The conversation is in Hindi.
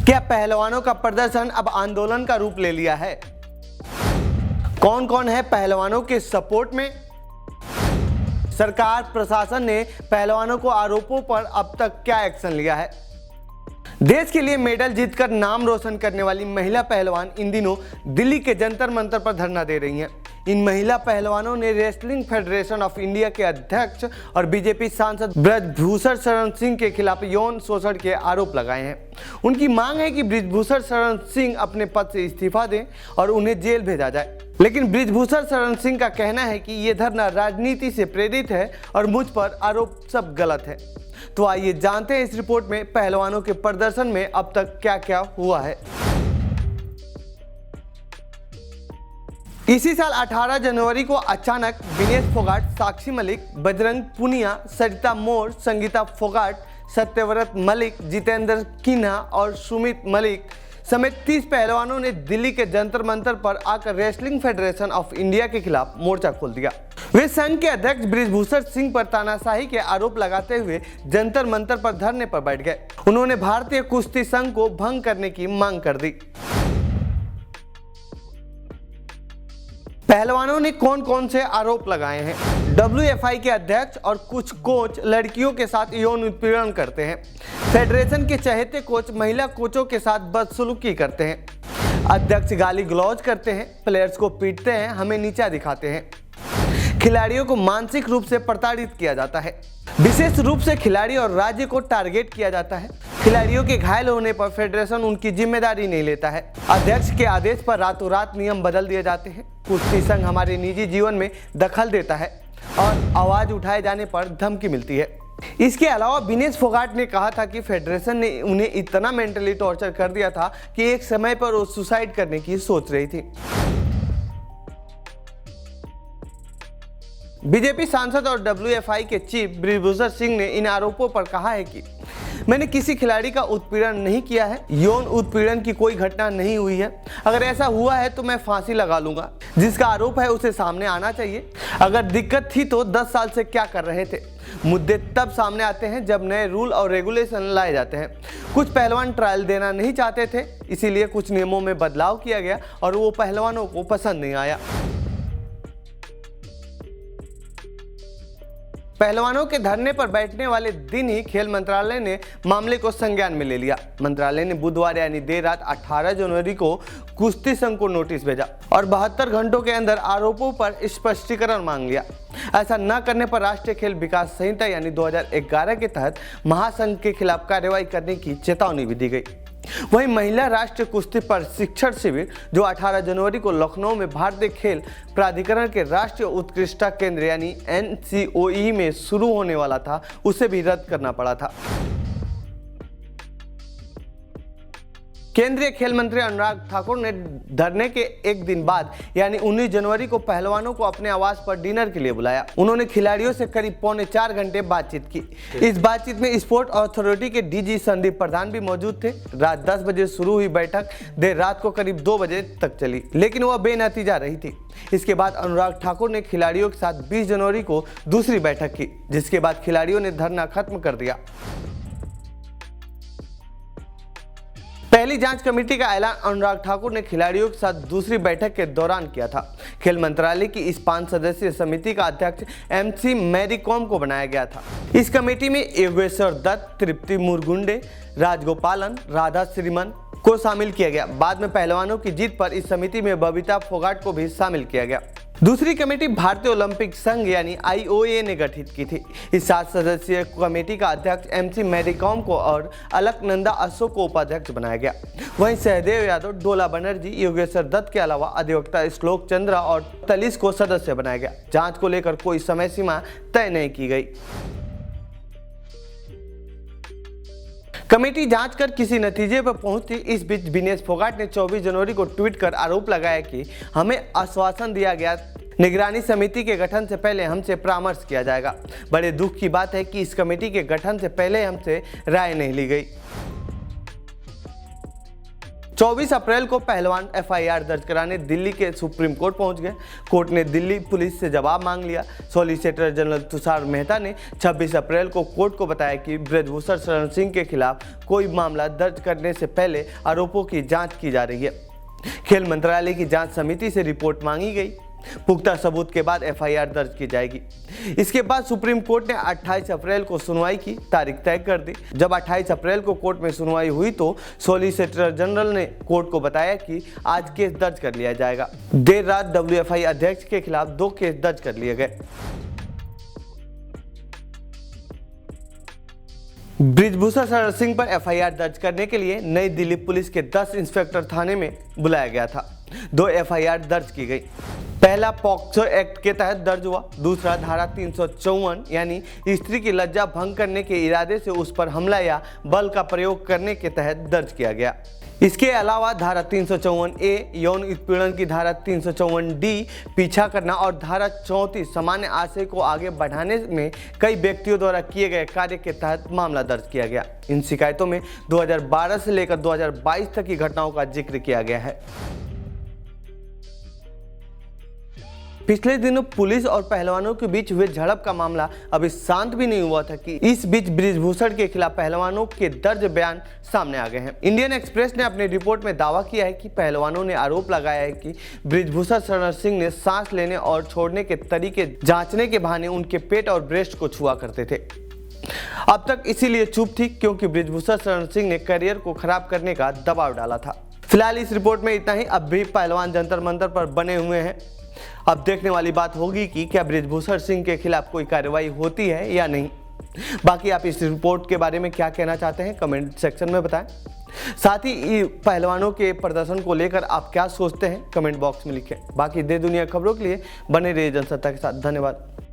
क्या पहलवानों का प्रदर्शन अब आंदोलन का रूप ले लिया है? कौन कौन है पहलवानों के सपोर्ट में? सरकार प्रशासन ने पहलवानों को आरोपों पर अब तक क्या एक्शन लिया है? देश के लिए मेडल जीतकर नाम रोशन करने वाली महिला पहलवान इन दिनों दिल्ली के जंतर मंतर पर धरना दे रही हैं। इन महिला पहलवानों ने रेसलिंग फेडरेशन ऑफ इंडिया के अध्यक्ष और बीजेपी सांसद बृजभूषण शरण सिंह के खिलाफ यौन शोषण के आरोप लगाए हैं। उनकी मांग है कि बृजभूषण शरण सिंह अपने पद से इस्तीफा दें और उन्हें जेल भेजा जाए। लेकिन बृजभूषण शरण सिंह का कहना है कि ये धरना राजनीति से प्रेरित है और मुझ पर आरोप सब गलत है। तो आइए जानते हैं इस रिपोर्ट में पहलवानों के प्रदर्शन में अब तक क्या क्या हुआ है। इसी साल 18 जनवरी को अचानक विनेश फोगाट, साक्षी मलिक, बजरंग पुनिया, सरिता मोर, संगीता फोगाट, सत्यव्रत मलिक, जितेंद्र किन्हा और सुमित मलिक समेत 30 पहलवानों ने दिल्ली के जंतर मंतर पर आकर रेसलिंग फेडरेशन ऑफ इंडिया के खिलाफ मोर्चा खोल दिया। वे संघ के अध्यक्ष बृजभूषण सिंह पर तानाशाही के आरोप लगाते हुए जंतर मंतर पर धरने पर बैठ गए। उन्होंने भारतीय कुश्ती संघ को भंग करने की मांग कर दी। पहलवानों ने कौन कौन से आरोप लगाए हैं? WFI के अध्यक्ष और कुछ कोच लड़कियों के साथ यौन उत्पीड़न करते हैं। फेडरेशन के चहेते कोच महिला कोचों के साथ बदसलूकी करते हैं। अध्यक्ष गाली गलौज करते हैं, प्लेयर्स को पीटते हैं, हमें नीचा दिखाते हैं। खिलाड़ियों को मानसिक रूप से प्रताड़ित किया जाता है। विशेष रूप से खिलाड़ी और राज्य को टारगेट किया जाता है। खिलाड़ियों के घायल होने पर फेडरेशन उनकी जिम्मेदारी नहीं लेता है। अध्यक्ष के आदेश पर रातों रात नियम बदल दिए जाते हैं। कुश्ती संघ हमारे निजी जीवन में दखल देता है और आवाज उठाए जाने पर धमकी मिलती है। इसके अलावा विनेश फोगाट ने कहा था कि फेडरेशन ने उन्हें इतना मेंटली टॉर्चर कर दिया था कि एक समय पर वो सुसाइड करने की सोच रही थी। बीजेपी सांसद और WFI के चीफ बृजभूषण सिंह ने इन आरोपों पर कहा है कि मैंने किसी खिलाड़ी का उत्पीड़न नहीं किया है। यौन उत्पीड़न की कोई घटना नहीं हुई है। अगर ऐसा हुआ है तो मैं फांसी लगा लूंगा। जिसका आरोप है उसे सामने आना चाहिए। अगर दिक्कत थी तो 10 साल से क्या कर रहे थे? मुद्दे तब सामने आते हैं जब नए रूल और रेगुलेशन लाए जाते हैं। कुछ पहलवान ट्रायल देना नहीं चाहते थे, इसीलिए कुछ नियमों में बदलाव किया गया और वो पहलवानों को पसंद नहीं आया। पहलवानों के धरने पर बैठने वाले दिन ही खेल मंत्रालय ने मामले को संज्ञान में ले लिया। मंत्रालय ने बुधवार यानी देर रात 18 जनवरी को कुश्ती संघ को नोटिस भेजा और 72 घंटों के अंदर आरोपों पर स्पष्टीकरण मांग लिया। ऐसा न करने पर राष्ट्रीय खेल विकास संहिता यानी 2011 के तहत महासंघ के खिलाफ कार्रवाई करने की चेतावनी भी दी गई। वहीं महिला राष्ट्रीय कुश्ती प्रशिक्षण शिविर जो 18 जनवरी को लखनऊ में भारतीय खेल प्राधिकरण के राष्ट्रीय उत्कृष्टता केंद्र यानी NCOE में शुरू होने वाला था, उसे भी रद्द करना पड़ा था। केंद्रीय खेल मंत्री अनुराग ठाकुर ने धरने के एक दिन बाद यानी 19 जनवरी को पहलवानों को अपने आवास पर डिनर के लिए बुलाया। उन्होंने खिलाड़ियों से करीब 3.25 घंटे बातचीत की। इस बातचीत में स्पोर्ट अथॉरिटी के DG संदीप प्रधान भी मौजूद थे। रात 10 बजे शुरू हुई बैठक देर रात को करीब 2 बजे तक चली, लेकिन वह बेनतीजा रही थी। इसके बाद अनुराग ठाकुर ने खिलाड़ियों के साथ 20 जनवरी को दूसरी बैठक की, जिसके बाद खिलाड़ियों ने धरना खत्म कर दिया। पहली जांच कमेटी का ऐलान अनुराग ठाकुर ने खिलाड़ियों के साथ दूसरी बैठक के दौरान किया था। खेल मंत्रालय की इस 5 सदस्यीय समिति का अध्यक्ष MC मैरी कॉम को बनाया गया था। इस कमेटी में योगेश्वर दत्त, तृप्ति मुरगुंडे, राजगोपालन, राधा श्रीमन को शामिल किया गया। बाद में पहलवानों की जीत पर इस समिति में बबीता फोगाट को भी शामिल किया गया। दूसरी कमेटी भारतीय ओलंपिक संघ यानी IOA ने गठित की थी। इस 7 सदस्यीय कमेटी का अध्यक्ष MC मैरी कॉम को और अलकनंदा अशोक को उपाध्यक्ष बनाया गया। वहीं सहदेव यादव, डोला बनर्जी, योगेश्वर दत्त के अलावा अधिवक्ता श्लोक चंद्रा और तलिस को सदस्य बनाया गया। जांच को लेकर कोई समय सीमा तय नहीं की गई। कमेटी जांच कर किसी नतीजे पर पहुंची। इस बीच विनेश फोगाट ने 24 जनवरी को ट्वीट कर आरोप लगाया कि हमें आश्वासन दिया गया निगरानी समिति के गठन से पहले हमसे परामर्श किया जाएगा। बड़े दुख की बात है कि इस कमेटी के गठन से पहले हमसे राय नहीं ली गई। 24 अप्रैल को पहलवान एफआईआर दर्ज कराने दिल्ली के सुप्रीम कोर्ट पहुंच गए। कोर्ट ने दिल्ली पुलिस से जवाब मांग लिया। सॉलिसिटर जनरल तुषार मेहता ने 26 अप्रैल को कोर्ट को बताया कि बृजभूषण शरण सिंह के खिलाफ कोई मामला दर्ज करने से पहले आरोपों की जांच की जा रही है। खेल मंत्रालय की जांच समिति से रिपोर्ट मांगी गई। पुख्ता सबूत के बाद एफआईआर दर्ज की जाएगी। इसके बाद सुप्रीम कोर्ट ने 28 अप्रैल को सुनवाई की तारीख तय कर दी। जब 28 अप्रैल को कोर्ट में सुनवाई हुई तो सॉलिसिटर जनरल ने कोर्ट को बताया कि आज केस दर्ज कर लिया जाएगा। देर रात डब्ल्यूएफआई अध्यक्ष के खिलाफ 2 केस दर्ज कर लिए गए। बृजभूषण शरण सिंह पर एफआईआर दर्ज करने के लिए नई दिल्ली पुलिस के 10 इंस्पेक्टर थाने में बुलाया गया था। 2 एफआईआर दर्ज की गई। पहला पॉक्सो एक्ट के तहत दर्ज हुआ। दूसरा धारा 354 यानी स्त्री की लज्जा भंग करने के इरादे से उस पर हमला या बल का प्रयोग करने के तहत दर्ज किया गया। इसके अलावा धारा 354A यौन उत्पीड़न की धारा 354D पीछा करना और धारा 34 सामान्य आशय को आगे बढ़ाने में कई व्यक्तियों द्वारा किए गए कार्य के तहत मामला दर्ज किया गया। इन शिकायतों में 2012 से लेकर 2022 तक की घटनाओं का जिक्र किया गया है। पिछले दिनों पुलिस और पहलवानों के बीच हुए झड़प का मामला अभी शांत भी नहीं हुआ था कि इस बीच बृजभूषण के खिलाफ पहलवानों के दर्ज बयान सामने आ गए हैं। इंडियन एक्सप्रेस ने अपनी रिपोर्ट में दावा किया है कि पहलवानों ने आरोप लगाया है कि बृजभूषण शरण सिंह ने सांस लेने और छोड़ने के तरीके जांचने के बहाने उनके पेट और ब्रेस्ट को छुआ करते थे। अब तक इसीलिए चुप थी क्योंकि बृजभूषण शरण सिंह ने करियर को खराब करने का दबाव डाला था। फिलहाल इस रिपोर्ट में इतना ही। अब भी पहलवान जंतर मंतर पर बने हुए हैं। अब देखने वाली बात होगी कि क्या बृजभूषण सिंह के खिलाफ कोई कार्रवाई होती है या नहीं। बाकी आप इस रिपोर्ट के बारे में क्या कहना चाहते हैं कमेंट सेक्शन में बताएं। साथ ही पहलवानों के प्रदर्शन को लेकर आप क्या सोचते हैं कमेंट बॉक्स में लिखें। बाकी देश दुनिया खबरों के लिए बने रहिए जनसत्ता के साथ। धन्यवाद।